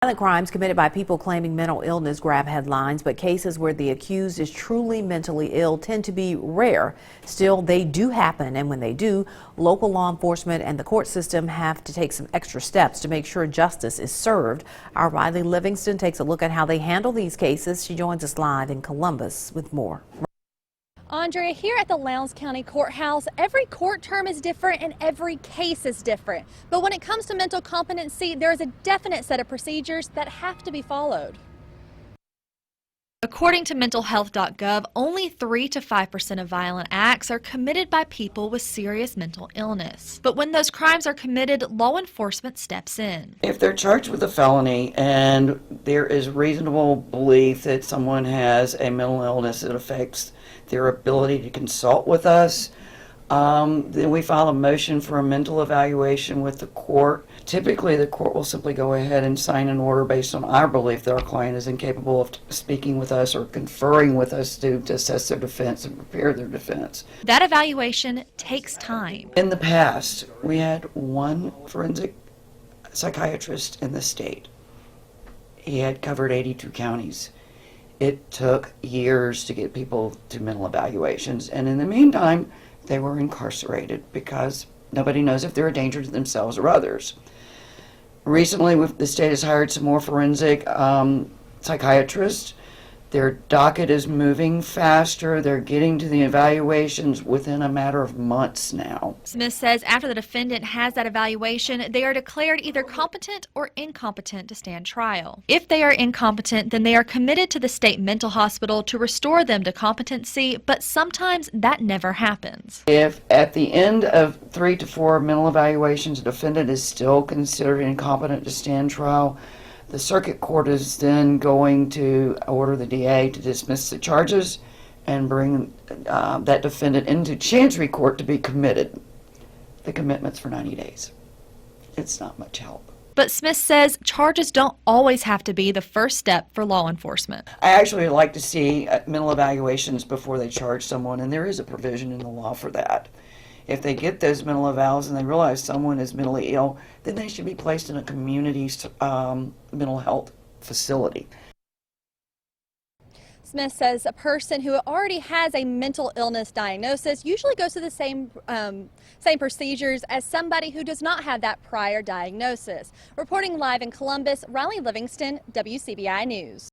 Violent crimes committed by people claiming mental illness grab headlines, but cases where the accused is truly mentally ill tend to be rare. Still, they do happen, and when they do, local law enforcement and the court system have to take some extra steps to make sure justice is served. Our Riley Livingston takes a look at how they handle these cases. She joins us live in Columbus with more. Andrea, here at the Lowndes County Courthouse, every court term is different and every case is different. But when it comes to mental competency, there is a definite set of procedures that have to be followed. According to mentalhealth.gov, only 3 to 5% of violent acts are committed by people with serious mental illness. But when those crimes are committed, law enforcement steps in. If they're charged with a felony and there is reasonable belief that someone has a mental illness that affects their ability to consult with us, then we file a motion for a mental evaluation with the court. Typically, the court will simply go ahead and sign an order based on our belief that our client is incapable of speaking with us or conferring with us to assess their defense and prepare their defense. That evaluation takes time. In the past, we had one forensic psychiatrist in the state. He had covered 82 counties. It took years to get people to mental evaluations, and in the meantime, they were incarcerated because nobody knows if they're a danger to themselves or others. Recently, the state has hired some more forensic psychiatrists. Their docket is moving faster. They're getting to the evaluations within a matter of months now. Smith says after the defendant has that evaluation, they are declared either competent or incompetent to stand trial. If they are incompetent, then they are committed to the state mental hospital to restore them to competency, but sometimes that never happens. If at the end of 3 to 4 mental evaluations, the defendant is still considered incompetent to stand trial, the circuit court is then going to order the DA to dismiss the charges and bring that defendant into Chancery Court to be committed. The commitment's for 90 days. It's not much help. But Smith says charges don't always have to be the first step for law enforcement. I actually like to see mental evaluations before they charge someone, and there is a provision in the law for that. If they get those mental evals and they realize someone is mentally ill, then they should be placed in a community mental health facility. Smith says a person who already has a mental illness diagnosis usually goes through the same procedures as somebody who does not have that prior diagnosis. Reporting live in Columbus, Riley Livingston, WCBI News.